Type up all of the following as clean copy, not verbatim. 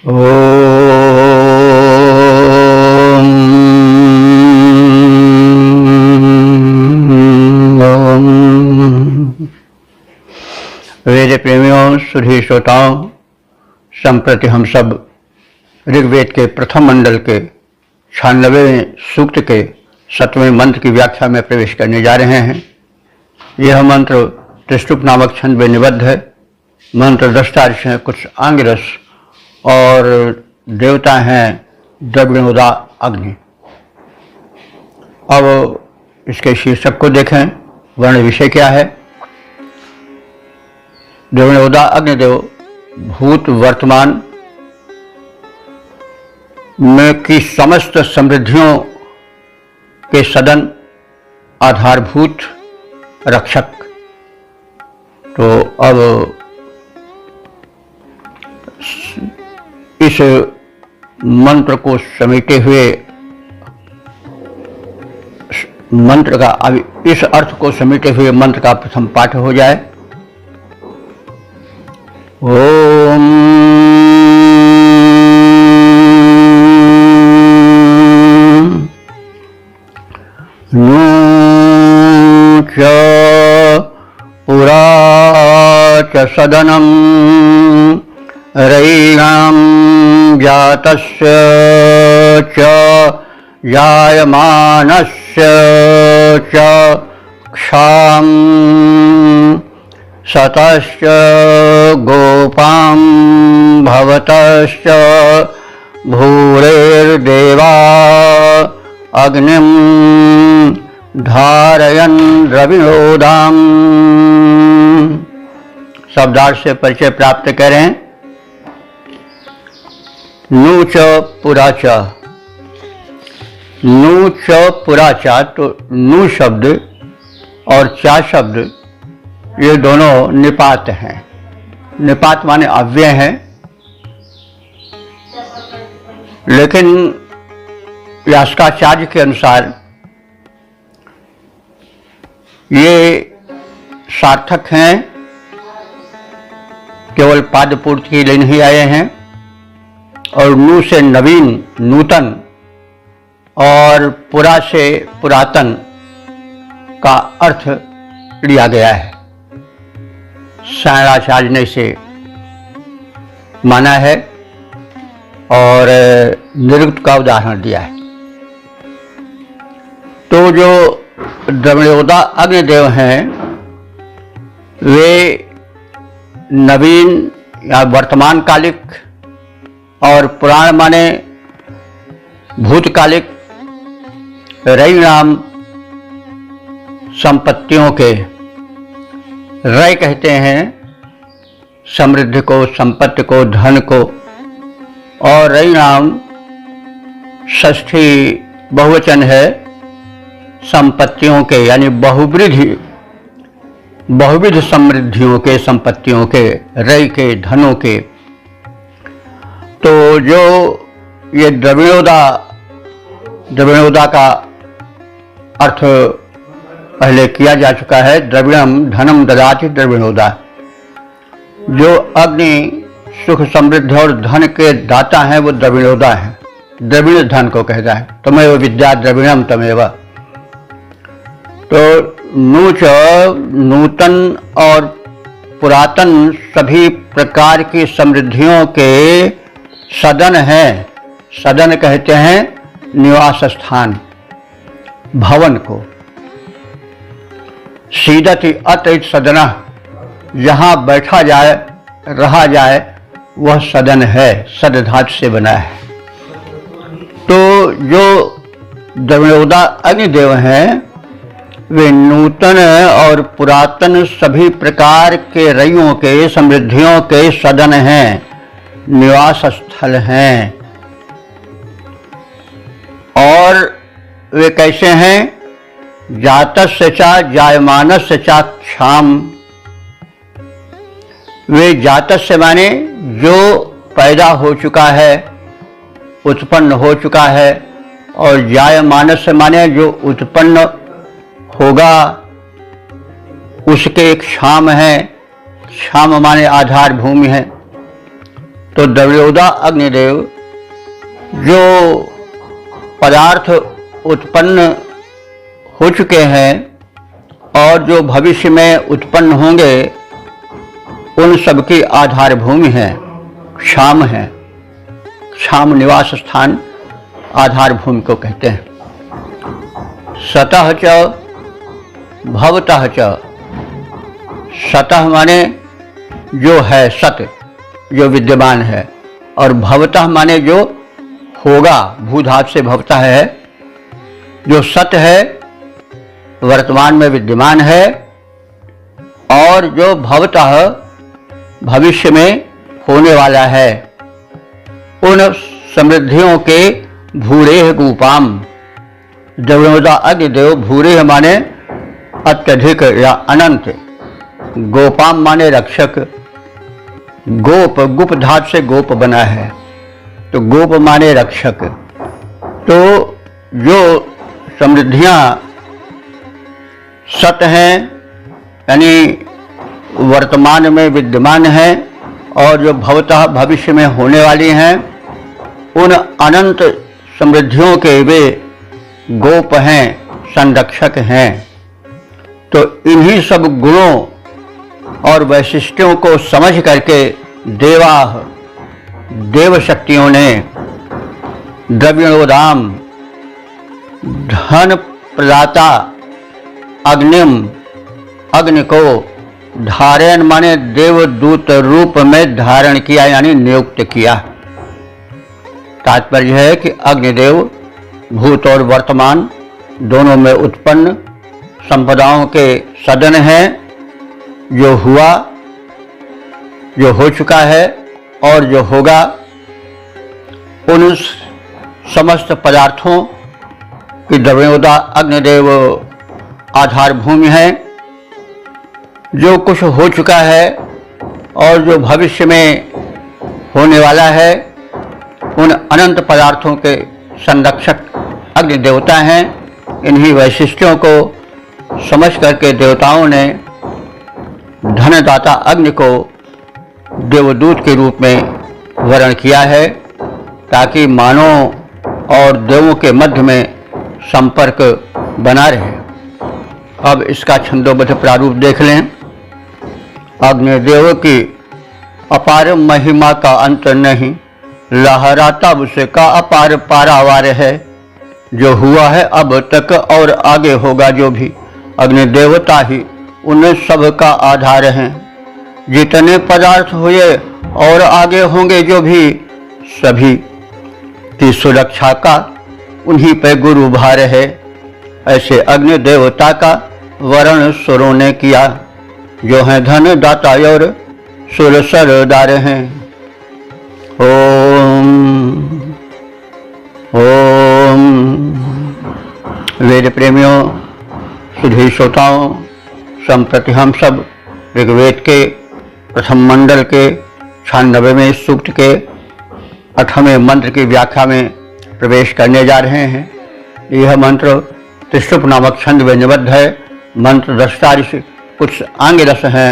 वेद प्रेमियों, सुधी श्रोताओं, संप्रति हम सब ऋग्वेद के प्रथम मंडल के 96वें सूक्त के 7वें मंत्र की व्याख्या में प्रवेश करने जा रहे हैं। यह मंत्र त्रिष्टुप नामक छंद में निबद्ध है। मंत्र दृष्टा ऋषि हैं, कुछ आंगिरस और देवता हैं द्रविणोदा अग्नि। अब इसके शीर्षक को देखें। वर्ण विषय क्या है? द्रविणोदा अग्निदेव भूत वर्तमान में की समस्त समृद्धियों के सदन, आधारभूत रक्षक। तो अब इस मंत्र को समेटे हुए मंत्र का, इस अर्थ को समेटे हुए मंत्र का प्रथम पाठ हो जाए। ओम नू च पुरा च सदनम रैणां जातस्य च जायमानस्य च क्षां सतश्च गोपां भवतश्च भूरेर्देवा अग्निं धारयन् द्रविणोदाम्। शब्दार्थ से परिचय प्राप्त करें। नू च पुरा च, नू च पुरा च, तो नू शब्द और चा शब्द ये दोनों निपात हैं। निपात माने अव्यय हैं, लेकिन यास्काचार्य के अनुसार ये सार्थक हैं, केवल पाद पूर्ति के लिए नहीं आए हैं। और नू से नवीन, नूतन, और पुरा से पुरातन का अर्थ लिया गया है। शंकराचार्य ने इसे माना है और निरुक्त का उदाहरण दिया है। तो जो द्रविणोदा अग्निदेव हैं वे नवीन या वर्तमान कालिक और पुराण माने भूतकालिक रैणाम संपत्तियों के, रय कहते हैं समृद्धि को, संपत्ति को, धन को, और रैणाम षष्ठी बहुवचन है संपत्तियों के, यानी बहुविध समृद्धियों के, संपत्तियों के, रय के, धनों के। तो जो ये द्रविणोदा का अर्थ पहले किया जा चुका है। द्रविणम धनम ददाति द्रविणोदा, जो अग्नि सुख समृद्धि और धन के दाता हैं वो द्रविणोदा है। द्रविण धन को कहता है। तमेव विद्या द्रविणम तमेव। तो नूच नूतन और पुरातन सभी प्रकार की समृद्धियों के सदन है। सदन कहते हैं निवास स्थान, भवन को। सीदति अत सदना, जहाँ बैठा जाए, रहा जाए, वह सदन है, सद धातु से बना है। तो जो द्रविणोदा अग्निदेव हैं वे नूतन और पुरातन सभी प्रकार के रइयों के, समृद्धियों के सदन हैं, निवास स्थल हैं। और वे कैसे हैं? जातस्य चा जायमानस्य चा क्षाम। वे जातस्य माने जो पैदा हो चुका है, उत्पन्न हो चुका है, और जायमानस्य माने जो उत्पन्न होगा, उसके क्षाम है। क्षाम माने आधार भूमि है। तो द्रविणोदा अग्निदेव जो पदार्थ उत्पन्न हो चुके हैं और जो भविष्य में उत्पन्न होंगे, उन सब की आधार भूमि है, क्षाम है। क्षाम निवास स्थान आधार भूमि को कहते हैं। सतः च भवतः च, सतः माने जो है, सत जो विद्यमान है, और भवतः माने जो होगा, भूधातु से भवतः है, जो सत है वर्तमान में विद्यमान है, और जो भवतः भविष्य में होने वाला है, उन समृद्धियों के भूरेह गोपाम। द्रविणोदा अग्निदेव, भूरेह माने अत्यधिक या अनंत, गोपाम माने रक्षक। गोप, गुप धातु से गोप बना है, तो गोप माने रक्षक। तो जो समृद्धियां सत हैं, यानी वर्तमान में विद्यमान हैं, और जो भवतः भविष्य में होने वाली हैं, उन अनंत समृद्धियों के वे गोप हैं, संरक्षक हैं। तो इन्हीं सब गुणों और वैशिष्ट्यों को समझ करके देव शक्तियों ने द्रविणोदाम, धन प्रदाता अग्निम, अग्नि को धारण माने देवदूत रूप में धारण किया, यानी नियुक्त किया। तात्पर्य है कि अग्निदेव भूत और वर्तमान दोनों में उत्पन्न संपदाओं के सदन हैं। जो हुआ, जो हो चुका है और जो होगा, उन समस्त पदार्थों की द्रविणोदा अग्निदेव आधार भूमि है। जो कुछ हो चुका है और जो भविष्य में होने वाला है, उन अनंत पदार्थों के संरक्षक अग्नि देवता हैं। इन्हीं वैशिष्ट्यों को समझ करके देवताओं ने धनदाता अग्नि को देवदूत के रूप में वर्ण किया है, ताकि मानव और देवों के मध्य में संपर्क बना रहे। अब इसका छंदोबद्ध प्रारूप देख लें। अग्निदेव की अपार महिमा का अंत नहीं, लहराता उसका अपार पारावार है। जो हुआ है अब तक और आगे होगा जो भी, अग्नि देवता ही उन सब का आधार हैं। जितने पदार्थ हुए और आगे होंगे जो भी, सभी की सुरक्षा का उन्हीं पे गुरु भार है। ऐसे अग्नि देवता का वर्ण सुरों ने किया, जो हैं धन दाता और सुर सरदार हैं। ओम ओम। वेद प्रेमियों, सुधी श्रोताओं, संप्रति हम सब ऋग्वेद के प्रथम मंडल के 96वें सूक्त के 8वें मंत्र की व्याख्या में प्रवेश करने जा रहे हैं। यह मंत्र त्रिशुप नामक छंद व्यंजबद्ध है। मंत्र दशतारिश कुछ आंग रस हैं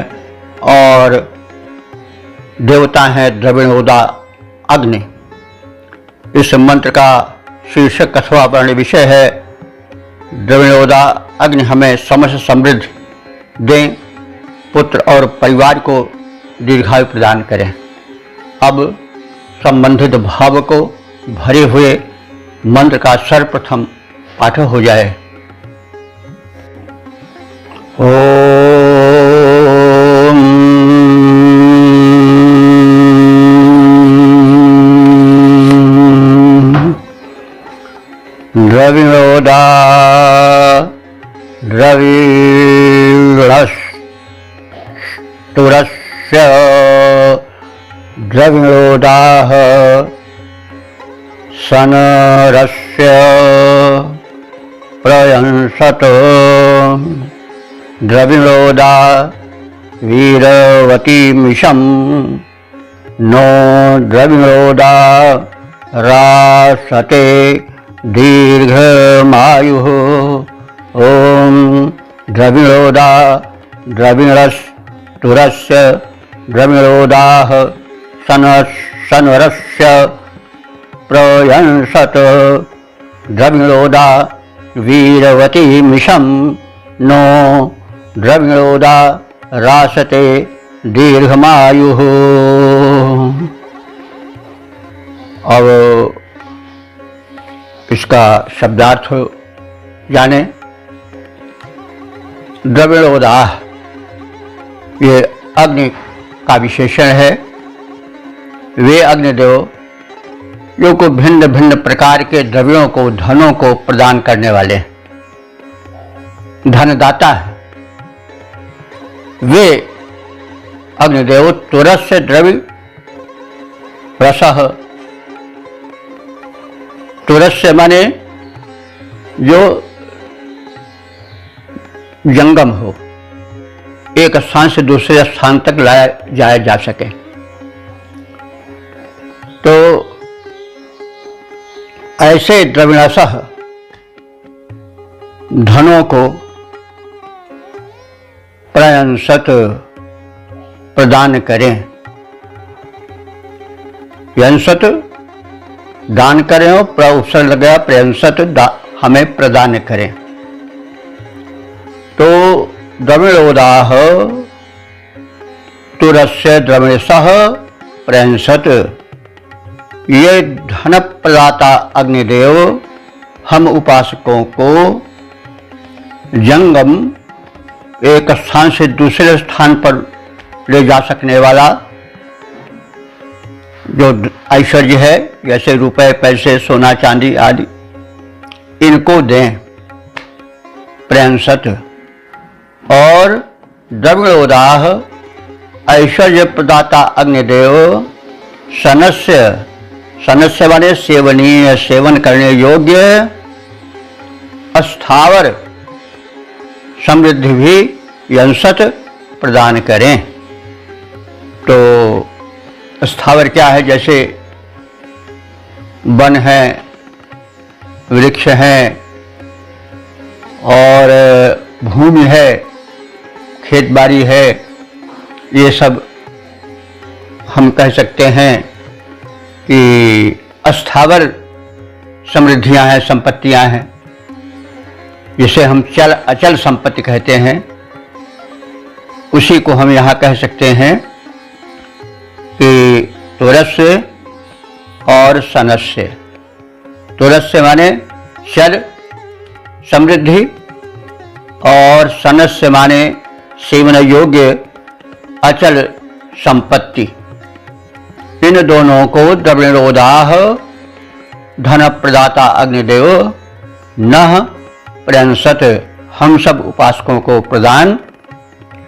और देवता हैं द्रविणोदा अग्नि। इस मंत्र का शीर्षक अथवा वर्ण विषय है, द्रविणोदा अग्नि हमें समस्त समृद्धि दें, पुत्र और परिवार को दीर्घायु प्रदान करें। अब संबंधित भाव को भरे हुए मंत्र का सर्वप्रथम पाठ हो जाए। द्रविणोदा द्रविणस्तुरस्य द्रविणोदाः सनरस्य प्रयंसत द्रविणोदा वीरवतीमिषं नो द्रविणोदा रासते दीर्घमायुः। ओम द्रविणोदा द्रविणस्तुरस्य द्रविणोदाः सनरस्य प्रयंसत द्रविणोदा वीरवती मिशम नो द्रविणोदा रासते दीर्घमायु। अब इसका शब्दार्थ जाने। द्रविणोदा ये अग्नि का विशेषण है। वे अग्निदेव जो को भिन्न भिन्न प्रकार के द्रव्यों को, धनों को प्रदान करने वाले धनदाता है। वे अग्निदेव तुरस्य द्रव्य रसः, तुरस्य माने जो जंगम हो, एक स्थान से दूसरे स्थान तक लाया जाया जा सके। तो ऐसे द्रविणसः धनों को प्रयंसत प्रदान करें। यंसत दान करें और प्रउपसर्ग लग गया, प्रयंसत हमें प्रदान करें। तो द्रविणोदाह तुरस्य द्रविणसः प्रयंसत, ये धन प्रदाता अग्निदेव हम उपासकों को जंगम, एक स्थान से दूसरे स्थान पर ले जा सकने वाला जो ऐश्वर्य है, जैसे रुपए, पैसे, सोना चांदी आदि, इनको दें प्रयंसत। और द्रविणोदाह ऐश्वर्य प्रदाता अग्निदेव सनस्य, सनस्य माने सेवनीय, सेवन करने योग्य अस्थावर समृद्धि भी यंसत प्रदान करें। तो स्थावर क्या है? जैसे वन है, वृक्ष है और भूमि है, खेत बाड़ी है, ये सब हम कह सकते हैं कि अस्थावर समृद्धियां हैं, संपत्तियां हैं, जिसे हम चल अचल संपत्ति कहते हैं। उसी को हम यहाँ कह सकते हैं कि तुरस्य और सनस्य। तुरस्य माने चल समृद्धि और सनस्य माने सेवन योग्य अचल संपत्ति। इन दोनों को द्रविणोदाह धन प्रदाता अग्निदेव नः प्रयंसत, हम सब उपासकों को प्रदान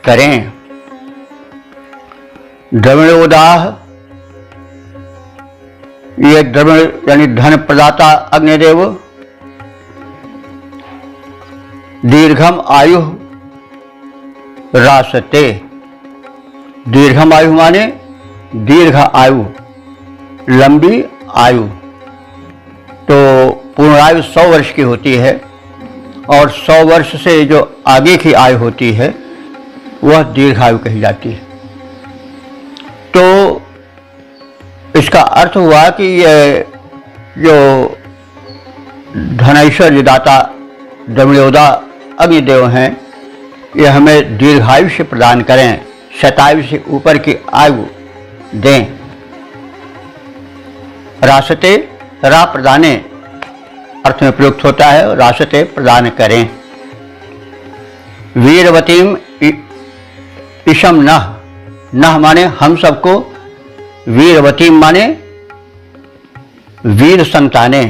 करें। द्रविणोदाह, ये द्रविण यानी धन प्रदाता अग्निदेव दीर्घम आयु रासते। दीर्घम आयु माने दीर्घ आयु, लंबी आयु। तो पूर्ण आयु 100 वर्ष की होती है और 100 वर्ष से जो आगे की आयु होती है वह दीर्घायु कही जाती है। तो इसका अर्थ हुआ कि ये जो धनैश्वर्य दाता द्रविणोदा अग्निदेव हैं, ये हमें दीर्घायुष्य प्रदान करें, शतायु से ऊपर की आयु दें। रासते, रा प्रदाने अर्थ में प्रयुक्त होता है, रासते प्रदान करें। वीरवतीम इशम नह, नह माने हम सबको, वीरवतीम माने वीर संताने,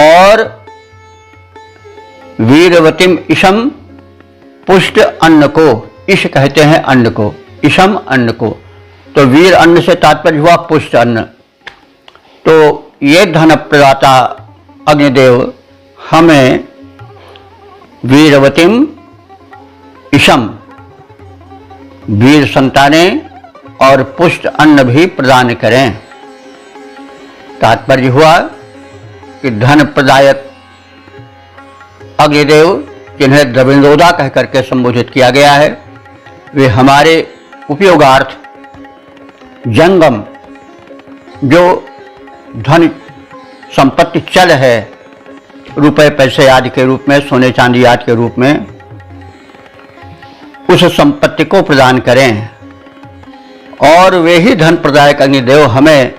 और वीरवतीम इशम पुष्ट अन्न को, इश कहते हैं अन्न को, इशम अन्न को। तो वीर अन्न से तात्पर्य हुआ पुष्ट अन्न। तो ये धन प्रदाता अग्निदेव हमें वीरवतीम इशम, वीर संताने और पुष्ट अन्न भी प्रदान करें। तात्पर्य हुआ कि धन प्रदायक अग्निदेव, जिन्हें द्रविणोदा कह करके संबोधित किया गया है, वे हमारे उपयोगार्थ जंगम जो धन संपत्ति चल है, रुपए पैसे आदि के रूप में, सोने चांदी आदि के रूप में, उस संपत्ति को प्रदान करें और वे ही धन प्रदायक अग्निदेव हमें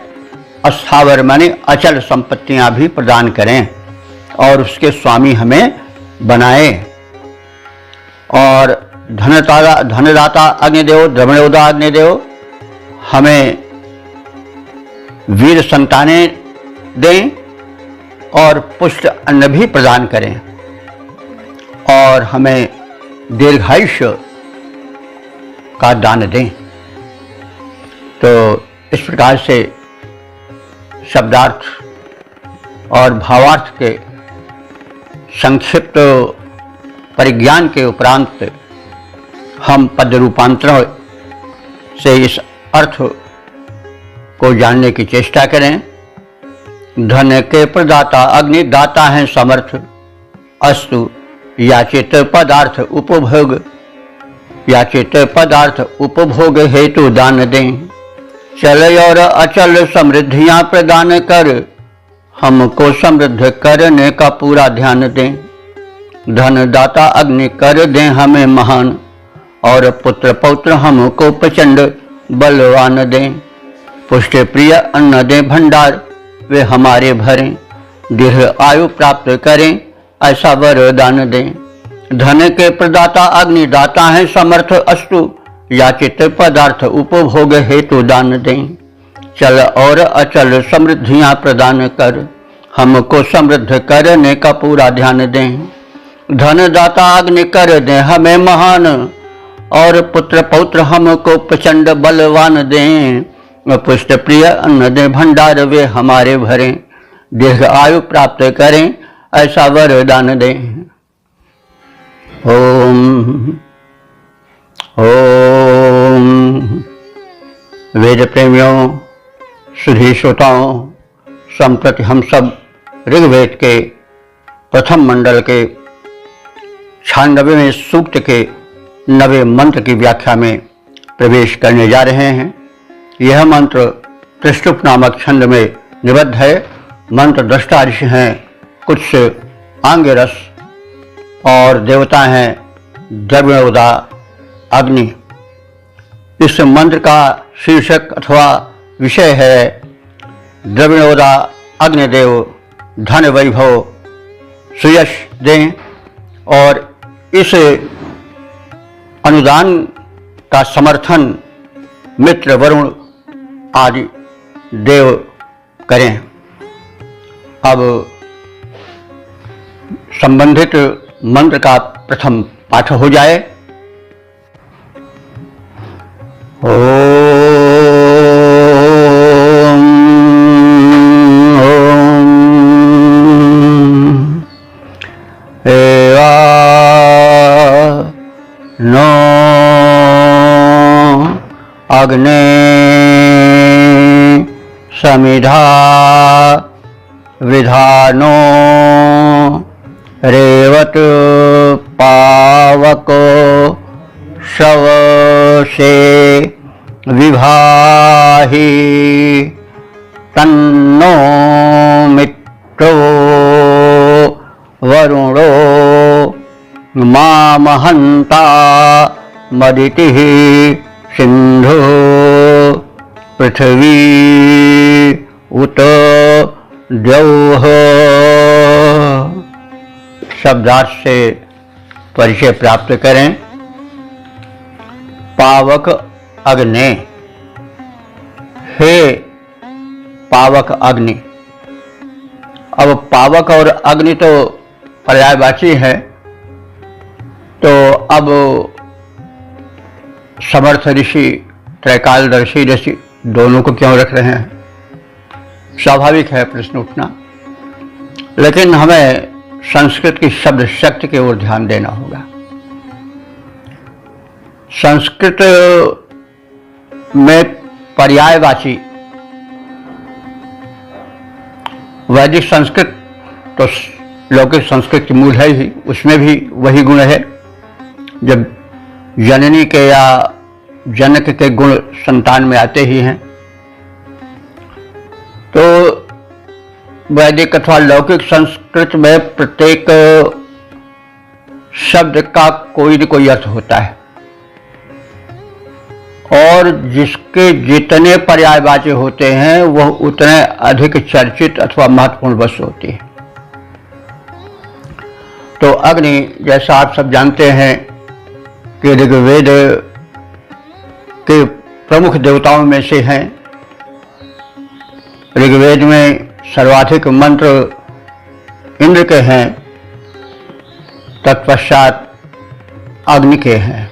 अस्थावर माने अचल संपत्तियां भी प्रदान करें और उसके स्वामी हमें बनाए। और धनदाता अग्निदेव, द्रविणोदा अग्निदेव हमें वीर संतानें दें और पुष्ट अन्न भी प्रदान करें और हमें दीर्घायुष्य का दान दें। तो इस प्रकार से शब्दार्थ और भावार्थ के संक्षिप्त परिज्ञान के उपरांत हम पद रूपांतरण से इस अर्थ को जानने की चेष्टा करें। धन के प्रदाता अग्नि दाता हैं समर्थ, अस्तु याचित पदार्थ उपभोग, याचित पदार्थ उपभोग हेतु दान दें। चल और अचल समृद्धियां प्रदान कर, हमको समृद्ध करने का पूरा ध्यान दें। धन दाता अग्नि कर दें हमें महान, और पुत्र पौत्र हमको प्रचंड बलवान दें। पुष्ट प्रिय अन्न दें भंडार, वे हमारे भरें। दीर्घ आयु प्राप्त करें, ऐसा वरदान दें। धन के प्रदाता अग्नि दाता हैं समर्थ, अस्तु याचित पदार्थ उपभोग हेतु दान दें। चल और अचल समृद्धियां प्रदान कर, हमको समृद्ध करने का पूरा ध्यान दें। धन दाता अग्नि कर दें हमें महान, और पुत्र पौत्र हमको प्रचंड बलवान दें। पुष्ट प्रिय अन्न दें भंडार, वे हमारे भरें। दीर्घ आयु प्राप्त करें, ऐसा वरदान दें। ओम ओम। वेद प्रेमियों, सुधी श्रोताओं, संप्रति हम सब ऋग्वेद के प्रथम मंडल के 96वें सूक्त के 90वें मंत्र की व्याख्या में प्रवेश करने जा रहे हैं। यह मंत्र त्रिष्टुप नामक छंद में निबद्ध है। मंत्र दृष्टा ऋषि हैं, कुछ आंगिरस और देवता हैं द्रविणोदा अग्नि। इस मंत्र का शीर्षक अथवा विषय है द्रविणोदा अग्निदेव धन वैभव सुयश दें, और इस अनुदान का समर्थन मित्र वरुण आदि देव करें। अब संबंधित मंत्र का प्रथम पाठ हो जाए। नो अग्ने समिधा विधानो रेवत पावको शवसे विभाहि तन्नो मित्रो वरुणो मामहंता मदितिः सिंधु पृथ्वी उत द्यौः। शब्दार्थ से परिचय प्राप्त करें। पावक अग्नि, हे पावक अग्नि। अब पावक और अग्नि तो पर्यायवाची है, तो अब समर्थ ऋषि, त्रैकालदर्शी ऋषि दोनों को क्यों रख रहे हैं? स्वाभाविक है प्रश्न उठना, लेकिन हमें संस्कृत की शब्द शक्ति की ओर ध्यान देना होगा। संस्कृत में पर्यायवाची, वैदिक संस्कृत तो लौकिक संस्कृत की मूल है ही, उसमें भी वही गुण है। जब जननी के या जनक के गुण संतान में आते ही हैं, वैदिक अथवा लौकिक संस्कृत में प्रत्येक शब्द का कोई न कोई अर्थ होता है और जिसके जितने पर्यायवाची होते हैं वह उतने अधिक चर्चित अथवा महत्वपूर्ण वस्तु होती है। तो अग्नि, जैसा आप सब जानते हैं कि ऋग्वेद के प्रमुख देवताओं में से हैं। ऋग्वेद में सर्वाधिक मंत्र इंद्र के हैं, तत्पश्चात अग्नि के हैं।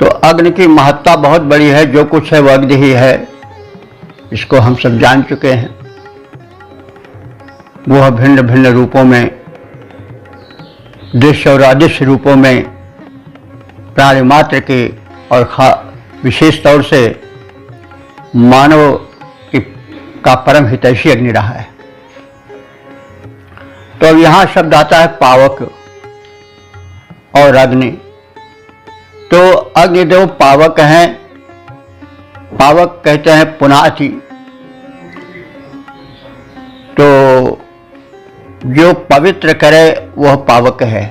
तो अग्नि की महत्ता बहुत बड़ी है, जो कुछ है वह अग्नि ही है, इसको हम सब जान चुके हैं। वह भिन्न भिन्न रूपों में, दृश्य और अदृश्य रूपों में प्राणी मात्र के और विशेष तौर से मानव का परम हितैषी अग्नि रहा है। तो अब यहां शब्द आता है पावक और अग्नि। तो अग्निदेव पावक हैं। पावक कहते हैं पुनाति। तो जो पवित्र करे वह पावक है।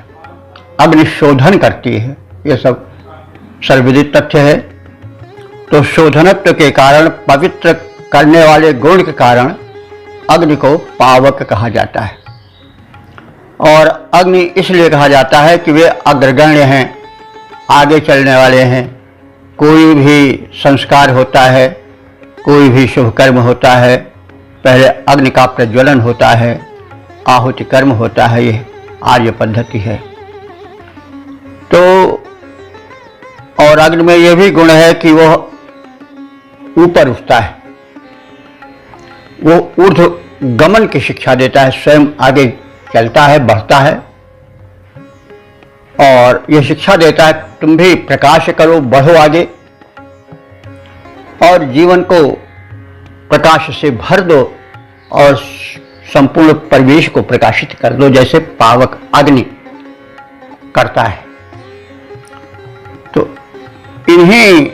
अग्नि शोधन करती है, यह सब सर्वविदित तथ्य है। तो शोधनत्व के कारण, पवित्र करने वाले गुण के कारण अग्नि को पावक कहा जाता है। और अग्नि इसलिए कहा जाता है कि वे अग्रगण्य हैं, आगे चलने वाले हैं। कोई भी संस्कार होता है, कोई भी शुभ कर्म होता है, पहले अग्नि का प्रज्वलन होता है, आहुति कर्म होता है। यह आर्य पद्धति है। तो और अग्नि में यह भी गुण है कि वह ऊपर उठता है, वो ऊर्ध्व गमन की शिक्षा देता है, स्वयं आगे चलता है, बढ़ता है और यह शिक्षा देता है तुम भी प्रकाश करो, बढ़ो आगे और जीवन को प्रकाश से भर दो और संपूर्ण परिवेश को प्रकाशित कर दो, जैसे पावक अग्नि करता है। तो इन्हीं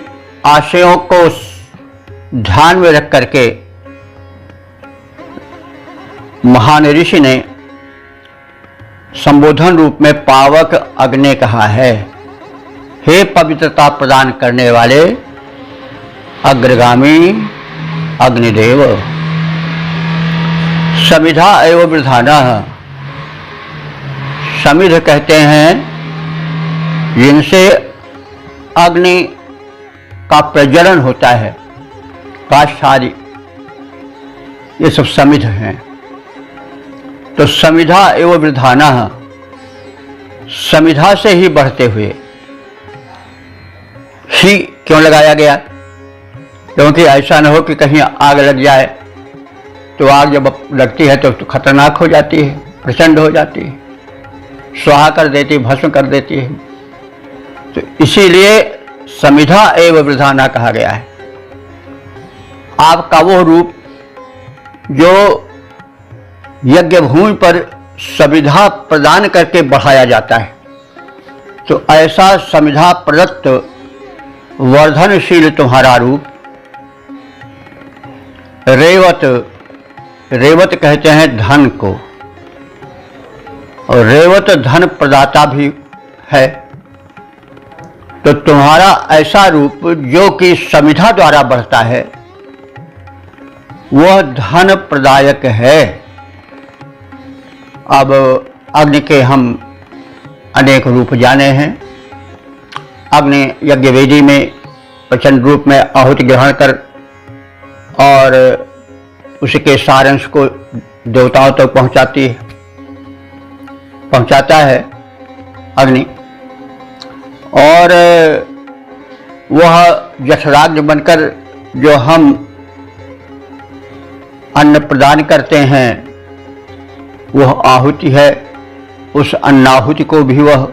आशयों को ध्यान में रख करके महान ऋषि ने संबोधन रूप में पावक अग्नि कहा है। हे पवित्रता प्रदान करने वाले अग्रगामी अग्निदेव, समिधा एवं वृधानः। समिध कहते हैं जिनसे अग्नि का प्रज्वलन होता है, काष्ठादि, ये सब समिध हैं। तो समिधा एवं वृधानः, समिधा से ही बढ़ते हुए। ही क्यों लगाया गया? क्योंकि ऐसा न हो कि कहीं आग लग जाए, तो आग जब लगती है तो खतरनाक हो जाती है, प्रचंड हो जाती है, स्वाहा कर देती है, भस्म कर देती है। तो इसीलिए समिधा एवं वृधाना कहा गया है। आपका वो रूप जो यज्ञ भूमि पर समिधा प्रदान करके बढ़ाया जाता है, तो ऐसा समिधा प्रदत्त वर्धनशील तुम्हारा रूप। रेवत, रेवत कहते हैं धन को, और रेवत धन प्रदाता भी है। तो तुम्हारा ऐसा रूप जो कि समिधा द्वारा बढ़ता है, वह धन प्रदायक है। अब अग्नि के हम अनेक रूप जाने हैं। अग्नि यज्ञवेदी में प्रचंड रूप में आहुति ग्रहण कर और उसके सारांश को देवताओं तक पहुंचाता है अग्नि, और वह जठराग्नि बनकर जो हम अन्न प्रदान करते हैं वह आहुति है। उस अन्नाहुति को भी वह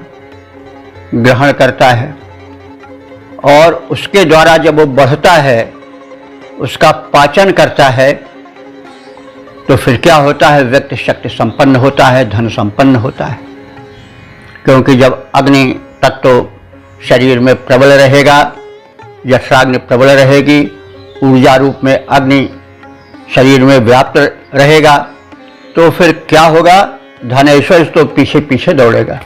ग्रहण करता है, और उसके द्वारा जब वो बढ़ता है, उसका पाचन करता है, तो फिर क्या होता है? व्यक्ति शक्ति संपन्न होता है, धन संपन्न होता है। क्योंकि जब अग्नि तत्व शरीर में प्रबल रहेगा, जठराग्नि प्रबल रहेगी, ऊर्जा रूप में अग्नि शरीर में व्याप्त रहेगा तो फिर क्या होगा, धनेश्वर तो पीछे पीछे दौड़ेगा।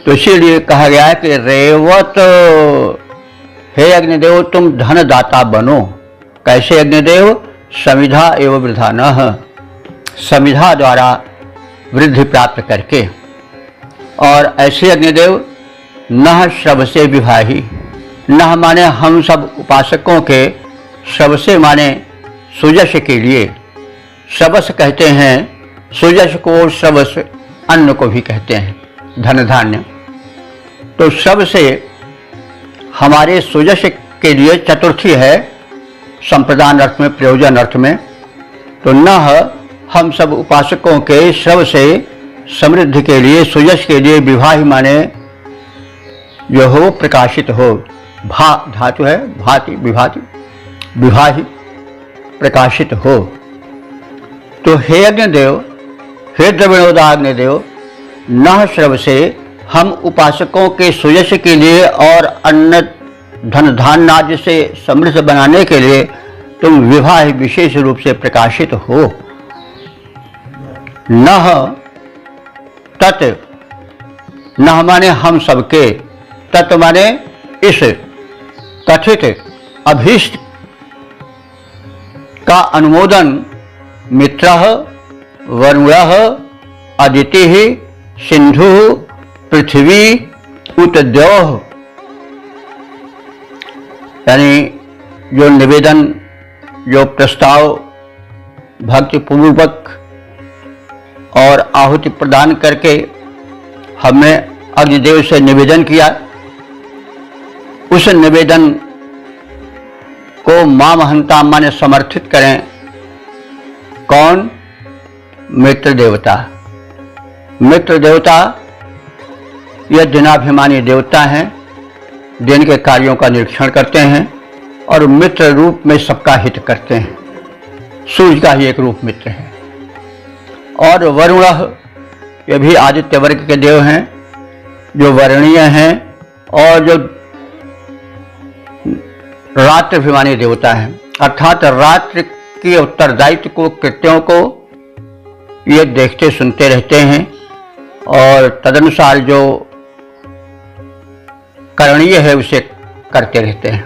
तो इसीलिए कहा गया है कि रेवत, हे अग्निदेव तुम धन दाता बनो। कैसे अग्निदेव? समिधा एवं वृद्धानः, समिधा द्वारा वृद्धि प्राप्त करके। और ऐसे अग्निदेव नह सबसे विभाही, नह माने हम सब उपासकों के, सबसे माने सुजस के लिए, सबस कहते हैं सुजस को, सबस अन्न को भी कहते हैं, धन धान्य। तो सबसे हमारे सुजस के लिए चतुर्थी है संप्रदान अर्थ में, प्रयोजन अर्थ में। तो नह हम सब उपासकों के सबसे समृद्धि के लिए, सुजस के लिए, विवाह माने जो हो प्रकाशित हो, भा धातु है, भाति विभाति, विवाही प्रकाशित हो। तो हे अग्निदेव, हे द्रविणोदा अग्निदेव, नह श्रव से हम उपासकों के सुयश के लिए और अन्न धन धान्य आदि से समृद्ध बनाने के लिए तुम विवाह विशेष रूप से प्रकाशित हो। नह तत्, नह माने हम सबके, तत् माने इस कथित अभीष्ट का अनुमोदन मित्रः वरुणः अदितिः सिंधु पृथ्वी उत द्यौः, यानी जो निवेदन, जो प्रस्ताव भक्तिपूर्वक और आहुति प्रदान करके हमने अग्निदेव से निवेदन किया, उस निवेदन को मां महंता माने समर्थित करें। कौन? मित्र देवता। मित्र देवता यह दिनाभिमानी देवता हैं, दिन के कार्यों का निरीक्षण करते हैं और मित्र रूप में सबका हित करते हैं। सूर्य का ही एक रूप मित्र है। और वरुण, ये भी आदित्य वर्ग के देव हैं, जो वर्णीय हैं और जो रात्रिभिमानी देवता हैं, अर्थात रात्रि के उत्तरदायित्व को, कृत्यों को ये देखते सुनते रहते हैं और तदनुसार जो करणीय है उसे करते रहते हैं।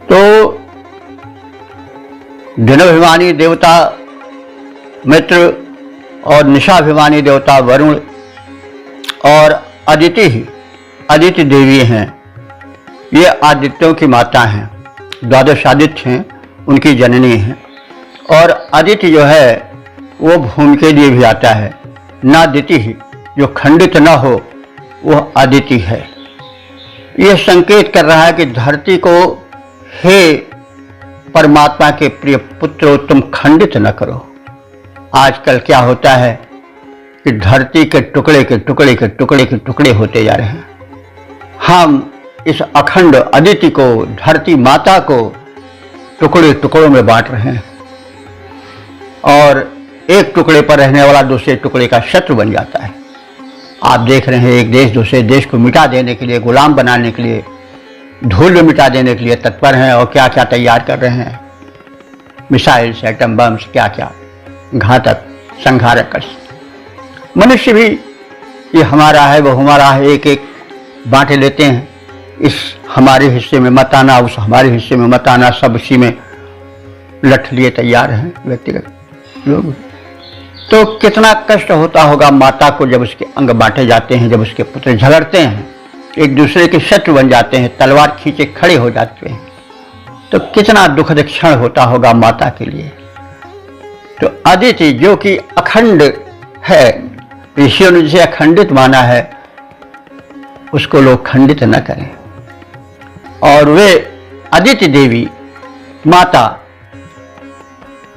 तो दिनाभिमानी देवता मित्र और निशाभिमानी देवता वरुण और अदिति ही, अदिति देवी हैं, ये आदित्यों की माता हैं, द्वादश आदित्य हैं, उनकी जननी है। और अदिति जो है वो भूमि के लिए भी आता है। नादिति ही, जो खंडित न हो, वह अदिति है। यह संकेत कर रहा है कि धरती को, हे परमात्मा के प्रिय पुत्रो, तुम खंडित न करो। आजकल क्या होता है कि धरती के टुकड़े के टुकड़े के टुकड़े के टुकड़े होते जा रहे हैं। हम इस अखंड अदिति को, धरती माता को टुकड़े टुकड़ों में बांट रहे हैं और एक टुकड़े पर रहने वाला दूसरे टुकड़े का शत्रु बन जाता है। आप देख रहे हैं एक देश दूसरे देश को मिटा देने के लिए, गुलाम बनाने के लिए, धूल में मिटा देने के लिए तत्पर हैं और क्या क्या तैयार कर रहे हैं, मिसाइल्स, एटम बम्स, क्या क्या घातक संहारक। मनुष्य भी ये हमारा है, वो हमारा है, एक एक बांटे लेते हैं। इस हमारे हिस्से में मत आना, उस हमारे हिस्से में मत आना, सब इसी में लठ लिए तैयार हैं व्यक्तिगत लोग। तो कितना कष्ट होता होगा माता को जब उसके अंग बांटे जाते हैं, जब उसके पुत्र झगड़ते हैं, एक दूसरे के शत्रु बन जाते हैं, तलवार खींचे खड़े हो जाते हैं। तो कितना दुखद क्षण होता होगा माता के लिए। तो अदिति जो कि अखंड है, ऋषियों ने जिसे अखंडित माना है, उसको लोग खंडित न करें। और वे अदिति देवी माता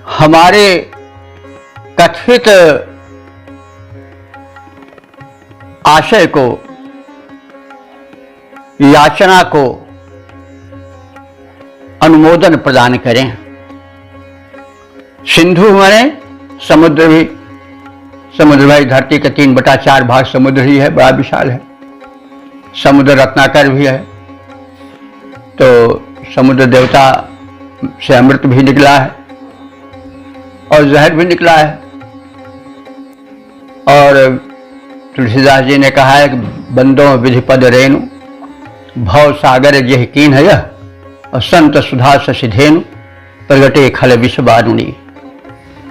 हमारे कथित आशय को, याचना को अनुमोदन प्रदान करें। सिंधु माने समुद्र भी, समुद्र भाई धरती के 3/4 भाग समुद्र ही है, बड़ा विशाल है। समुद्र रत्नाकर भी है, तो समुद्र देवता से अमृत भी निकला है। और जहर भी निकला है। और तुलसीदास जी ने कहा है कि बंदों विधिपद रेणु भव सागर जेह कीन है यह, और संत सुधा ससिधेनु प्रगटे खल विष बारुणी।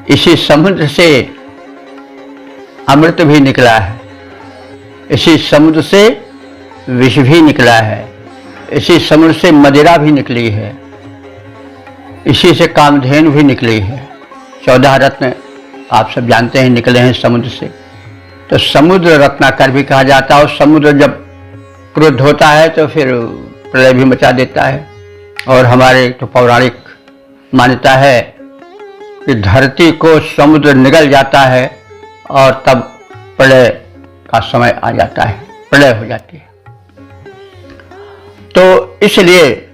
इसी समुद्र से अमृत भी निकला है, इसी समुद्र से विष भी निकला है, इसी समुद्र से मदिरा भी निकली है, इसी से कामधेनु भी निकली है। 14 रत्न आप सब जानते हैं निकले हैं समुद्र से। तो समुद्र रत्नाकर भी कहा जाता है। और समुद्र जब क्रुद्ध होता है तो फिर प्रलय भी मचा देता है। और हमारे तो पौराणिक मान्यता है कि धरती को समुद्र निगल जाता है और तब प्रलय का समय आ जाता है, प्रलय हो जाती है। तो इसलिए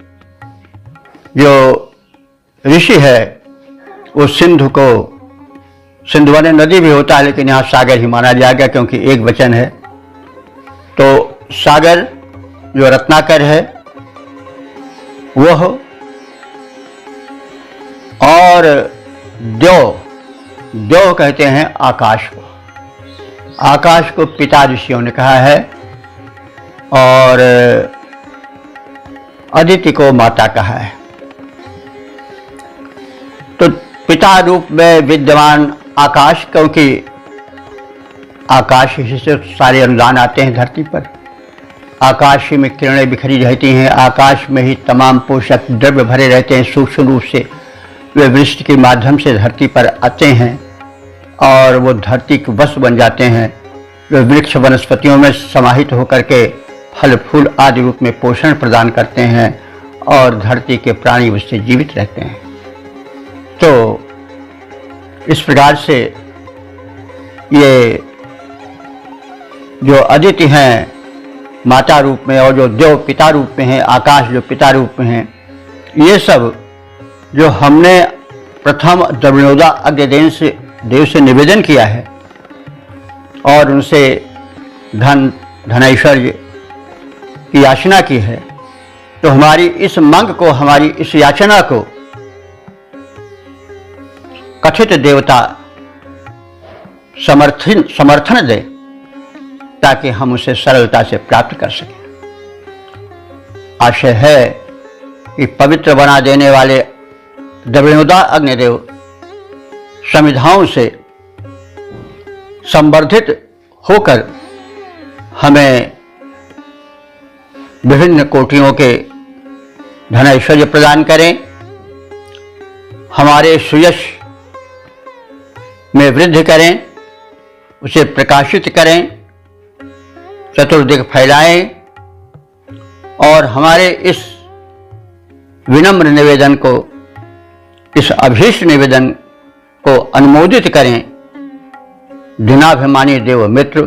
जो ऋषि है वो सिंधु को, सिंधु वाले नदी भी होता है लेकिन यहाँ सागर ही माना जाएगा क्योंकि एक वचन है। तो सागर जो रत्नाकर है वह, और द्यौ कहते हैं आकाश को। आकाश को पिता ऋषियों ने कहा है और अदिति को माता कहा है। तो पिता रूप में विद्यमान आकाश, क्योंकि आकाश ही से सारे अनुदान आते हैं धरती पर। आकाश ही में किरणें बिखरी रहती हैं, आकाश में ही तमाम पोषक द्रव्य भरे रहते हैं। सूक्ष्म रूप से वे वृष्टि के माध्यम से धरती पर आते हैं और वो धरती के वश बन जाते हैं। वे वृक्ष वनस्पतियों में समाहित होकर के फल फूल आदि रूप में पोषण प्रदान करते हैं और धरती के प्राणी उससे जीवित रहते हैं। तो इस प्रकार से ये जो अदिति हैं माता रूप में और जो देव पिता रूप में हैं, आकाश जो पिता रूप में हैं, ये सब जो हमने प्रथम द्रविणोदा अग्निदेव से निवेदन किया है और उनसे धन धनैश्वर्य की याचना की है, तो हमारी इस मांग को, हमारी इस याचना को कथित देवता समर्थन दे ताकि हम उसे सरलता से प्राप्त कर सकें। आशय है कि पवित्र बना देने वाले द्रविणोदा अग्निदेव समिधाओं से संवर्धित होकर हमें विभिन्न कोटियों के धन ऐश्वर्य प्रदान करें, हमारे सुयश में वृद्धि करें, उसे प्रकाशित करें, चतुर्दिक फैलाएं और हमारे इस विनम्र निवेदन को, इस अभीष्ट निवेदन को अनुमोदित करें। दिनाभिमानी देव मित्र,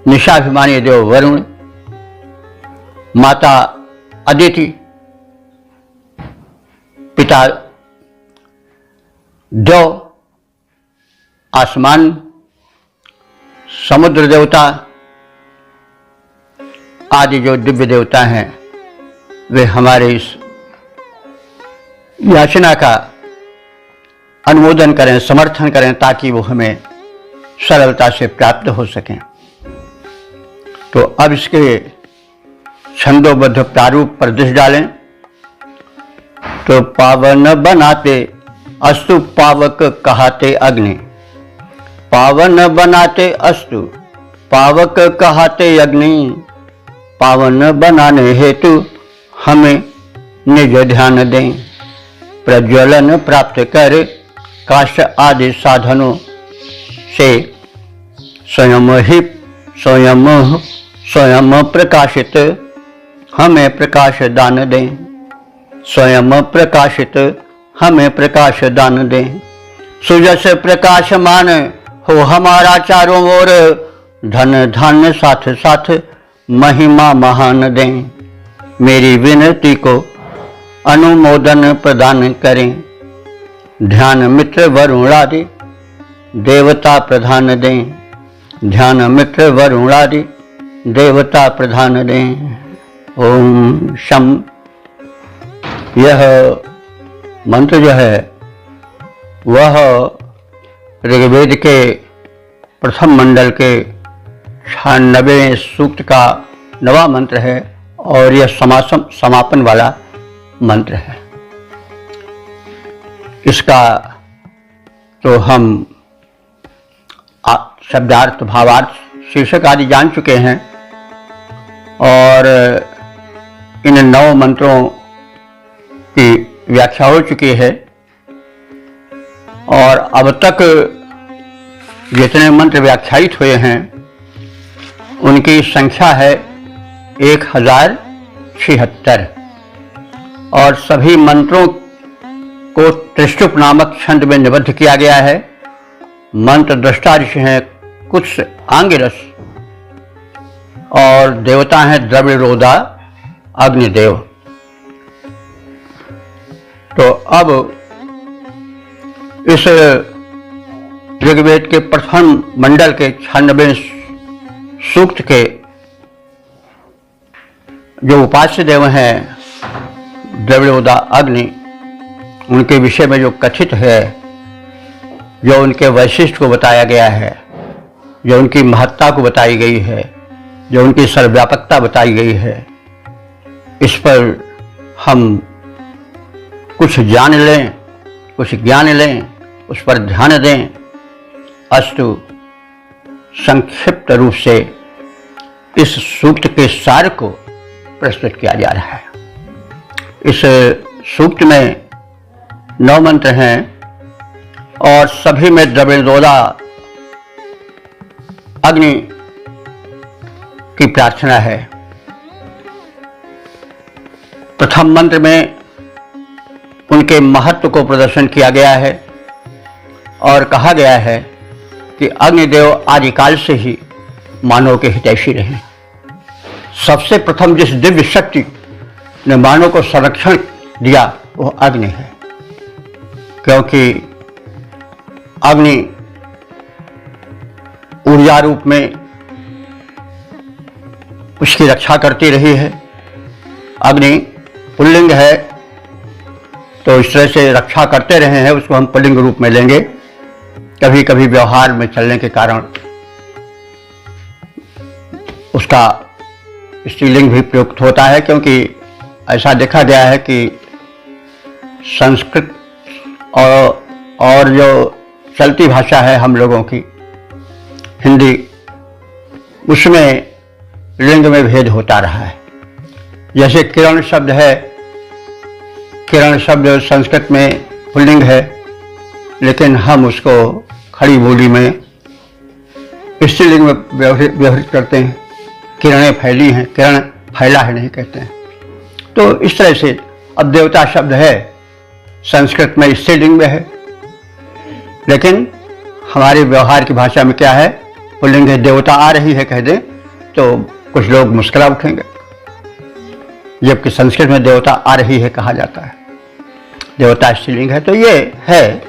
निशाभिमानी देव वरुण, माता अदिति, पिता देव आसमान, समुद्र देवता आदि जो दिव्य देवता हैं, वे हमारे इस याचना का अनुमोदन करें, समर्थन करें ताकि वो हमें सरलता से प्राप्त हो सकें। तो अब इसके छंदोबद्ध प्रारूप पर दृष्टि डालें। तो पावन बनाते अस्तु पावक कहाते अग्नि, पावन बनाते अस्तु पावक कहाते अग्नि, पावन बनाने हेतु हमें निज ध्यान दें। प्रज्वलन प्राप्त कर काष्ठ आदि साधनों से स्वयं प्रकाशित हमें प्रकाश दान दें। स्वयं प्रकाशित हमें प्रकाश दान दें। सुजस प्रकाशमान हो हमारा चारों ओर, धन धान्य साथ साथ महिमा महान दें। मेरी विनती को अनुमोदन प्रदान करें। ध्यान मित्र वरुणादि देवता प्रधान दें। ध्यान मित्र वरुणादि देवता प्रधान दें। ओम शम। यह मंत्र जो है वह ऋग्वेद के प्रथम मंडल के 96वें सूक्त का 9वां मंत्र है और यह समापन वाला मंत्र है। इसका तो हम शब्दार्थ, भावार्थ, शीर्षक आदि जान चुके हैं और इन 9 मंत्रों की व्याख्या हो चुकी है और अब तक जितने मंत्र व्याख्यायित हुए हैं उनकी संख्या है 1076 और सभी मंत्रों को त्रिष्टुप नामक छंद में निबद्ध किया गया है। मंत्र दृष्टा ऋषि हैं कुछ आंगिरस और देवता हैं द्रविड़ोदा अग्निदेव। तो अब इस ऋग्वेद के प्रथम मंडल के 96वें सूक्त के जो उपास्य देव हैं द्रविड़ोदा अग्नि, उनके विषय में जो कथित है, जो उनके वैशिष्ट को बताया गया है, जो उनकी महत्ता को बताई गई है, जो उनकी सर्वव्यापकता बताई गई है, इस पर हम कुछ जान लें, कुछ ज्ञान लें, उस पर ध्यान दें। अस्तु संक्षिप्त रूप से इस सूक्त के सार को प्रस्तुत किया जा रहा है। इस सूक्त में 9 मंत्र हैं और सभी में द्रविड़ोदा अग्नि की प्रार्थना है। प्रथम मंत्र में उनके महत्व को प्रदर्शन किया गया है और कहा गया है कि अग्निदेव आदिकाल से ही मानव के हितैषी रहे। सबसे प्रथम जिस दिव्य शक्ति ने मानव को संरक्षण दिया वह अग्नि है, क्योंकि अग्नि ऊर्जा रूप में उसकी रक्षा करती रही है। अग्नि पुल्लिंग है तो इस तरह से रक्षा करते रहे हैं, उसको हम पुल्लिंग रूप में लेंगे। कभी कभी व्यवहार में चलने के कारण उसका स्त्रीलिंग भी प्रयुक्त होता है, क्योंकि ऐसा देखा गया है कि संस्कृत और जो चलती भाषा है हम लोगों की हिंदी, उसमें लिंग में भेद होता रहा है। जैसे किरण शब्द है, किरण शब्द संस्कृत में पुल्लिंग है, लेकिन हम उसको खड़ी बोली में स्त्रीलिंग में व्यवहृत करते हैं। किरणें फैली हैं, किरण फैला है नहीं कहते हैं। तो इस तरह से अब देवता शब्द है संस्कृत में स्त्रीलिंग में है, लेकिन हमारी व्यवहार की भाषा में क्या है, पुल्लिंग है, देवता आ रही है कह दें तो कुछ लोग मुस्कुरा उठेंगे, जबकि संस्कृत में देवता आ रही है कहा जाता है, देवता स्त्रीलिंग है। तो ये है,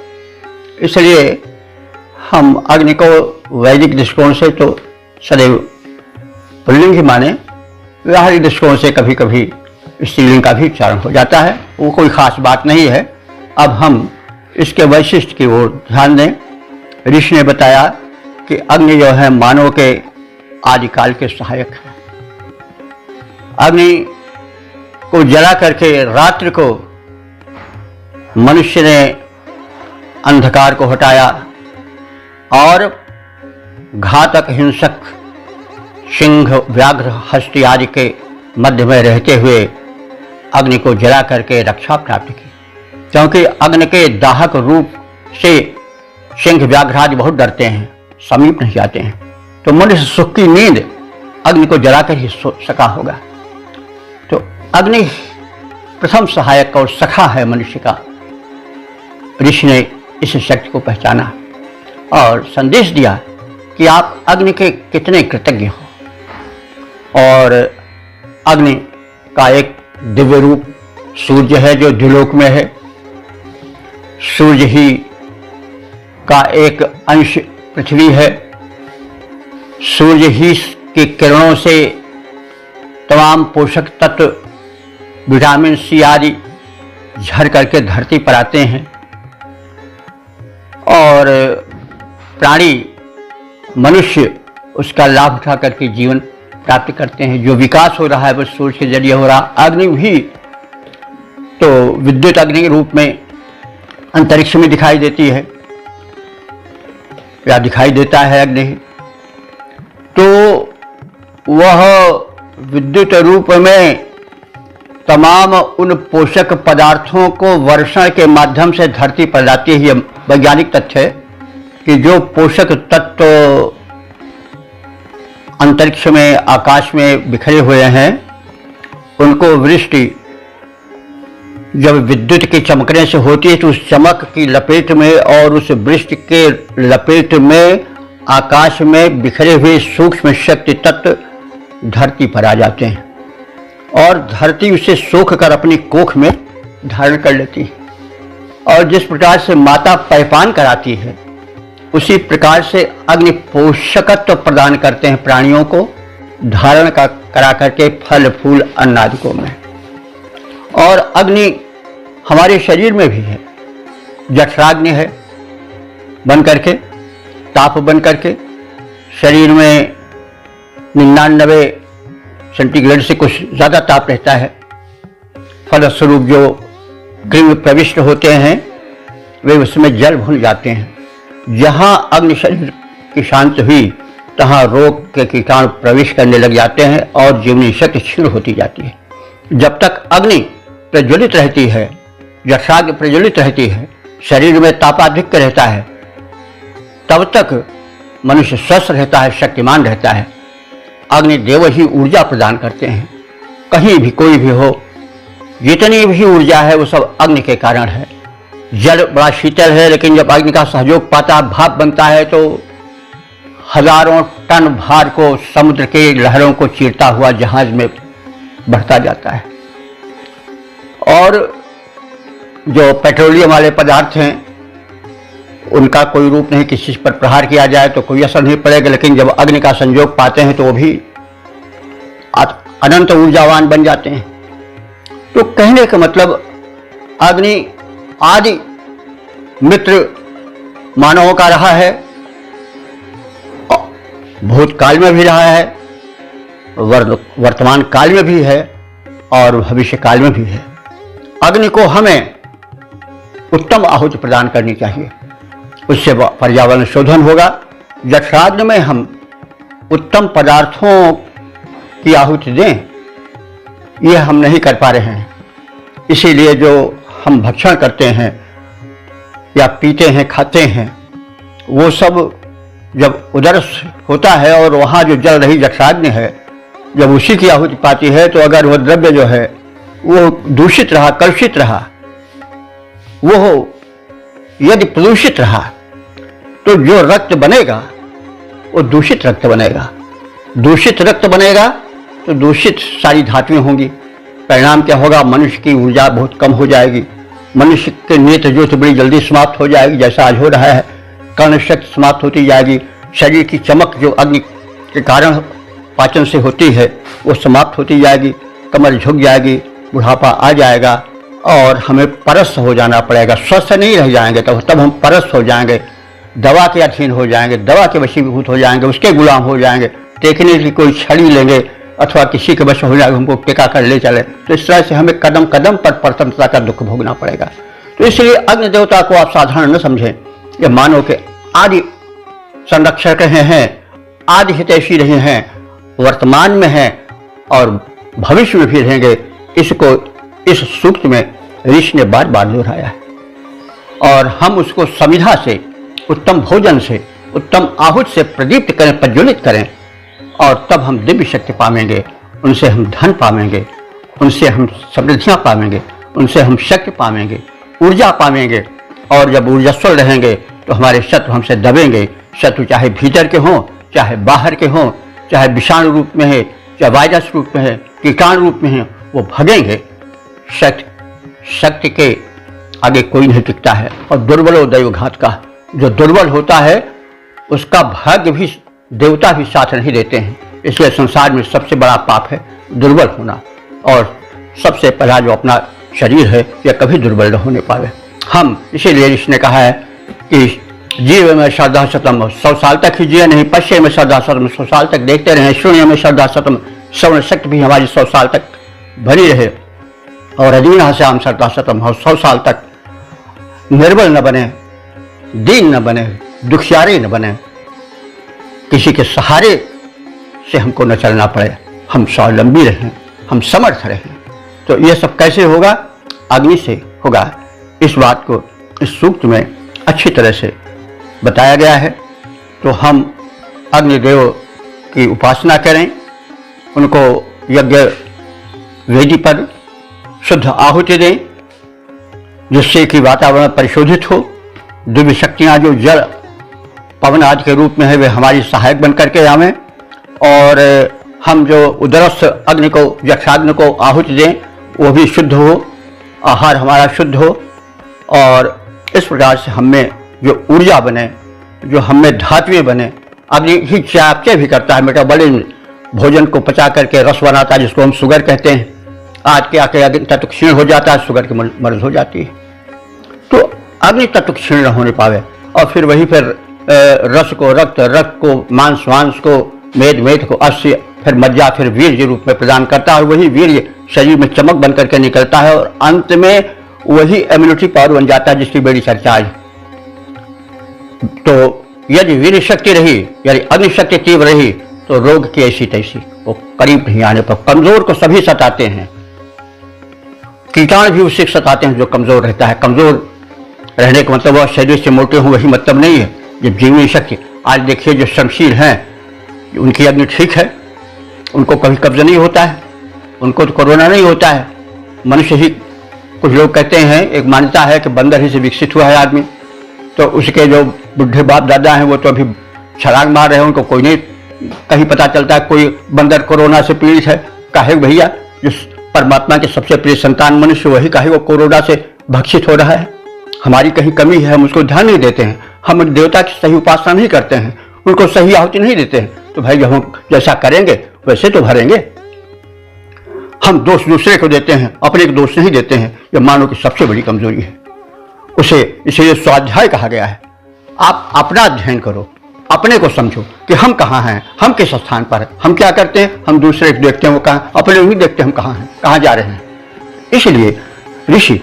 इसलिए हम अग्नि को वैदिक दृष्टिकोण से तो सदैव पुल्लिंग ही माने, व्यावहारिक दृष्टिकोण से कभी कभी स्त्रीलिंग का भी उच्चारण हो जाता है, वो कोई खास बात नहीं है। अब हम इसके वैशिष्ट की ओर ध्यान दें। ऋषि ने बताया कि अग्नि जो है मानव के आदिकाल के सहायक है। अग्नि को जला करके रात्रि को मनुष्य ने अंधकार को हटाया और घातक हिंसक सिंह, व्याघ्र, हस्ती आदि के मध्य में रहते हुए अग्नि को जला करके रक्षा प्राप्त की, क्योंकि अग्नि के दाहक रूप से सिंह, व्याघ्र आदि बहुत डरते हैं, समीप नहीं जाते हैं। तो मनुष्य सुख की नींद अग्नि को जलाकर ही सो सका होगा। तो अग्नि प्रथम सहायक और सखा है मनुष्य का। ऋषि ने इस शक्ति को पहचाना और संदेश दिया कि आप अग्नि के कितने कृतज्ञ हो। और अग्नि का एक दिव्य रूप सूर्य है जो द्युलोक में है। सूर्य ही का एक अंश पृथ्वी है। सूर्य ही की किरणों से तमाम पोषक तत्व, विटामिन सी आदि झड़ करके धरती पर आते हैं। और प्राणी मनुष्य उसका लाभ उठा करके जीवन प्राप्त करते हैं। जो विकास हो रहा है वो सूर्य के जरिए हो रहा। अग्नि भी तो विद्युत अग्नि के रूप में अंतरिक्ष में दिखाई देती है या दिखाई देता है अग्नि, तो वह विद्युत रूप में तमाम उन पोषक पदार्थों को वर्षण के माध्यम से धरती पर लाती है। यह वैज्ञानिक तथ्य है कि जो पोषक तत्व अंतरिक्ष में आकाश में बिखरे हुए हैं उनको वृष्टि जब विद्युत के चमकने से होती है तो उस चमक की लपेट में और उस वृष्टि के लपेट में आकाश में बिखरे हुए सूक्ष्म शक्ति तत्व धरती पर आ जाते हैं और धरती उसे सोख कर अपनी कोख में धारण कर लेती है। और जिस प्रकार से माता पैपान कराती है उसी प्रकार से अग्नि पोषकत्व प्रदान करते हैं प्राणियों को धारण करा करके फल फूल अन्न आदि में। और अग्नि हमारे शरीर में भी है, जठराग्नि है बन करके, ताप बन करके शरीर में 99 सेंटीग्रेड से कुछ ज़्यादा ताप रहता है। फलस्वरूप जो कृमि प्रविष्ट होते हैं वे उसमें जल भून जाते हैं। जहाँ अग्नि शरीर की शांत हुई तहाँ रोग के कीटाणु प्रवेश करने लग जाते हैं और जीवनी शक्ति क्षीण होती जाती है। जब तक अग्नि प्रज्वलित रहती है, जठराग्नि प्रज्वलित रहती है, शरीर में तापाधिक्य रहता है, तब तक मनुष्य स्वस्थ रहता है, शक्तिमान रहता है। अग्निदेव ही ऊर्जा प्रदान करते हैं। कहीं भी कोई भी हो, जितनी भी ऊर्जा है वो सब अग्नि के कारण है। जल बड़ा शीतल है लेकिन जब अग्नि का सहयोग पाता है, भाप बनता है, तो हजारों टन भार को समुद्र के लहरों को चीरता हुआ जहाज में बढ़ता जाता है। और जो पेट्रोलियम वाले पदार्थ हैं उनका कोई रूप नहीं, किसी पर प्रहार किया जाए तो कोई असर नहीं पड़ेगा, लेकिन जब अग्नि का संयोग पाते हैं तो वो भी अनंत ऊर्जावान बन जाते हैं। तो कहने का मतलब अग्नि आदि मित्र मानवों का रहा है, भूतकाल में भी रहा है, वर्तमान काल में भी है और भविष्य काल में भी है। अग्नि को हमें उत्तम आहुति प्रदान करनी चाहिए, उससे पर्यावरण शोधन होगा। जठराग्नि में हम उत्तम पदार्थों की आहुति दें, यह हम नहीं कर पा रहे हैं। इसीलिए जो हम भक्षण करते हैं या पीते हैं, खाते हैं, वो सब जब उदर होता है और वहाँ जो जल रही जठराग्नि है, जब उसी की आहुति पाती है तो अगर वह द्रव्य जो है वो दूषित रहा, कलुषित रहा, वो यदि प्रदूषित रहा तो जो रक्त बनेगा वो दूषित रक्त बनेगा। दूषित रक्त बनेगा तो दूषित सारी धातुएं होंगी। परिणाम क्या होगा? मनुष्य की ऊर्जा बहुत कम हो जाएगी, मनुष्य के नेत्र ज्योति बड़ी जल्दी समाप्त हो जाएगी, जैसा आज हो रहा है। कर्ण शक्ति समाप्त होती जाएगी, शरीर की चमक जो अग्नि के कारण पाचन से होती है वो समाप्त होती जाएगी, कमर झुक जाएगी, बुढ़ापा आ जाएगा और हमें परस्त हो जाना पड़ेगा। स्वस्थ नहीं रह जाएंगे तब हम परस्त हो जाएंगे, दवा के अधीन हो जाएंगे, दवा के वशीभूत हो जाएंगे, उसके गुलाम हो जाएंगे। देखने की कोई छड़ी लेंगे अथवा किसी के वश हो जाएगा, हमको टिका कर ले चले, तो इस तरह से हमें कदम कदम पर परतंत्रता का दुख भोगना पड़ेगा। तो इसलिए अग्नि देवता को आप साधारण न समझें, ये मानव के आदि संरक्षक रहे हैं, आदि हितैषी रहे हैं, वर्तमान में हैं और भविष्य में भी रहेंगे। इसको इस सूक्त में ऋषि ने बार बार दोहराया है और हम उसको समिधा से, उत्तम भोजन से, उत्तम आहुति से प्रदीप्त करें, प्रज्वलित करें और तब हम दिव्य शक्ति पावेंगे, उनसे हम धन पावेंगे, उनसे हम समृद्धियाँ पावेंगे, उनसे हम शक्ति पावेंगे, ऊर्जा पावेंगे। और जब ऊर्जास्वल रहेंगे तो हमारे शत्रु हमसे दबेंगे। शत्रु चाहे भीतर के हों, चाहे बाहर के हों, चाहे विषाणु रूप में है, चाहे वायरस रूप में है, कीटाणु रूप में है, वो भगेंगे। शक्ति के आगे कोई नहीं टिकता है। और दुर्बलो दैवघात का, जो दुर्बल होता है उसका भाग्य भी देवता भी साथ नहीं देते हैं। इसलिए संसार में सबसे बड़ा पाप है दुर्बल होना, और सबसे पहला जो अपना शरीर है यह कभी दुर्बल न होने पावे। हम इसीलिए इसने कहा है कि जीव में श्रद्धा शतम, 100 साल तक ही जिए नहीं, पश्य में श्रद्धा शतम, 100 साल तक देखते रहे, शून्य में श्रद्धा शतम, श्रवण शक्ति भी हमारी 100 साल तक बनी रहे, और अधीन श्याम श्रद्धा शतम, और 100 साल तक निर्बल न बने, दीन न बने, दुखियारे न बने, किसी के सहारे से हमको न चलना पड़े, हम स्वावलंबी रहें, हम समर्थ रहें। तो ये सब कैसे होगा? अग्नि से होगा। इस बात को इस सूक्त में अच्छी तरह से बताया गया है। तो हम अग्निदेव की उपासना करें, उनको यज्ञ वेदी पर शुद्ध आहुति दें, जिससे कि वातावरण परिशोधित हो। दिव्य शक्तियाँ जो जल पवन आदि के रूप में है वे हमारी सहायक बन करके आवें, और हम जो उदरस्थ अग्नि को, यक्षाग्नि को आहुति दें वो भी शुद्ध हो, आहार हमारा शुद्ध हो, और इस प्रकार से हमें जो ऊर्जा बने, जो हमें धात्विय बने। अग्नि ही चयापचय भी करता है, मेटाबॉलिज्म, भोजन को पचा करके रस बनाता है, जिसको हम शुगर कहते हैं। आज के आके अग्नि तत्व क्षीण हो जाता है, शुगर की मर्ज हो जाती है। तो अग्नि तत्व क्षीण न होने पावे, और फिर वही फिर रस को रक्त, रक्त को मांस, मांस को मेद, मेद को अस्य, फिर मज्जा, फिर वीर्य रूप में प्रदान करता है, और वही वीर्य शरीर में चमक बन करके निकलता है, और अंत में वही इम्यूनिटी पावर बन जाता है, जिसकी बड़ी चर्चा है। तो यदि वीर्य शक्ति रही, यदि अग्नि शक्ति तीव्र रही, तो रोग की ऐसी तैसी वो करीब नहीं आने पर। कमजोर को सभी सताते हैं, कीटाणु भी उसी सताते हैं जो कमजोर रहता है। कमजोर रहने का मतलब वह शरीर से मोटे हों, वही मतलब नहीं है। जब जीवनी शक्ति, आज देखिए जो श्रमशील हैं, उनकी अग्नि ठीक है, उनको कभी कब्ज नहीं होता है, उनको तो कोरोना नहीं होता है। मनुष्य ही, कुछ लोग कहते हैं, एक मान्यता है कि बंदर ही से विकसित हुआ है आदमी। तो उसके जो बुढ़े बाप दादा हैं वो तो अभी छलांग मार रहे हैं, उनको कोई नहीं कहीं पता चलता है कोई बंदर कोरोना से पीड़ित है। काहे भैया, जो परमात्मा के सबसे प्रिय संतान मनुष्य, वही काहे वो कोरोना से भक्षित हो रहा है। हमारी कहीं कमी है, हम उसको ध्यान नहीं देते हैं, हम देवता की सही उपासना नहीं करते हैं, उनको सही आहुति नहीं देते हैं। तो भाई जब हम जैसा करेंगे वैसे तो भरेंगे। हम दोष दूसरे को देते हैं, अपने को दोष नहीं देते हैं। यह मानव की सबसे बड़ी कमजोरी है। उसे इसलिए स्वाध्याय कहा गया है। आप अपना अध्ययन करो, अपने को समझो कि हम कहाँ हैं, हम किस स्थान पर हैं। हम क्या करते हैं? हम दूसरे को देखते हैं वो कहाँ, अपने नहीं देखते हम कहाँ हैं, कहाँ जा रहे हैं। इसलिए ऋषि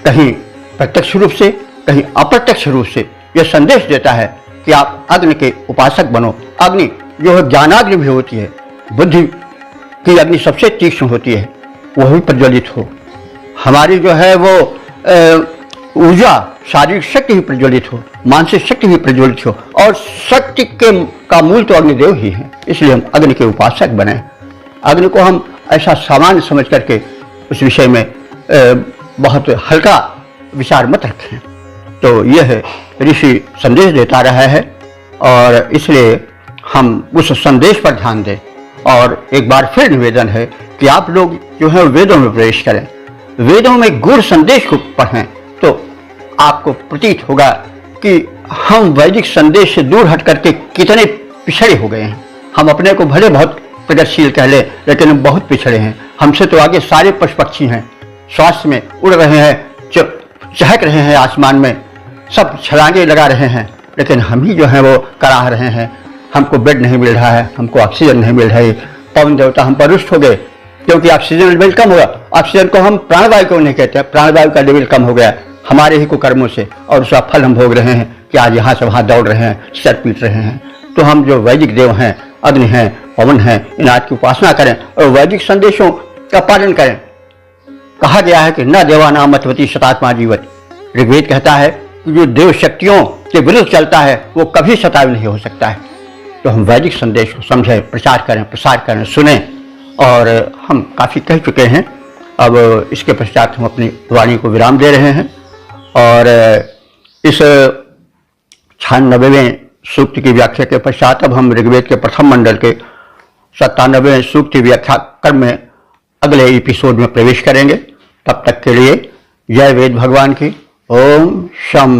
कहीं प्रत्यक्ष रूप से, कहीं अप्रत्यक्ष रूप से यह संदेश देता है कि आप अग्नि के उपासक बनो। अग्नि जो है ज्ञानाग्नि भी होती है, बुद्धि की अग्नि सबसे तीक्ष्ण होती है, वह भी प्रज्वलित हो। हमारी जो है वो ऊर्जा, शारीरिक शक्ति भी प्रज्वलित हो, मानसिक शक्ति भी प्रज्वलित हो, और शक्ति का मूल तो अग्निदेव ही है। इसलिए हम अग्नि के उपासक बने। अग्नि को हम ऐसा सामान्य समझ करके उस विषय में बहुत हल्का विचार मत रखें। तो यह ऋषि संदेश देता रहा है, और इसलिए हम उस संदेश पर ध्यान दें। और एक बार फिर निवेदन है कि आप लोग जो है वेदों में प्रवेश करें, वेदों में गूढ़ संदेश को पढ़ें, तो आपको प्रतीत होगा कि हम वैदिक संदेश से दूर हट करके कितने पिछड़े हो गए हैं। हम अपने को भले बहुत प्रगतिशील कह लें, लेकिन हम बहुत पिछड़े हैं। हमसे तो आगे सारे पशु पक्षी हैं, स्वास्थ्य में उड़ रहे हैं, चहक रहे हैं आसमान में, सब छलांगे लगा रहे हैं, लेकिन हम ही जो हैं वो कराह रहे हैं। हमको बेड नहीं मिल रहा है, हमको ऑक्सीजन नहीं मिल रहा है। पवन देवता हम पर रुष्ट हो गए, क्योंकि ऑक्सीजन लेवल कम होगा। ऑक्सीजन को हम प्राणवायु क्यों नहीं कहते? प्राणवायु का लेवल कम हो गया हमारे ही कुकर्मों से, और उसका फल हम भोग रहे हैं कि आज यहाँ से वहाँ दौड़ रहे हैं, सर पीट रहे हैं। तो हम जो वैदिक देव हैं, अग्नि हैं, पवन हैं, इन आदि की उपासना करें और वैदिक संदेशों का पालन करें। कहा गया है कि न देवानाम मतवती शतात्मा जीवत। ऋग्वेद कहता है कि जो देव शक्तियों के विरुद्ध चलता है वो कभी शतायु नहीं हो सकता है। तो हम वैदिक संदेश को समझें, प्रचार करें, प्रसार करें, सुने। और हम काफ़ी कह चुके हैं, अब इसके पश्चात हम अपनी वाणी को विराम दे रहे हैं। और इस 96वें सूक्त की व्याख्या के पश्चात अब हम ऋग्वेद के प्रथम मंडल के 97वें सूक्त की व्याख्या क्रम में अगले एपिसोड में प्रवेश करेंगे। तब तक के लिए जय वेद भगवान की। ओम शम।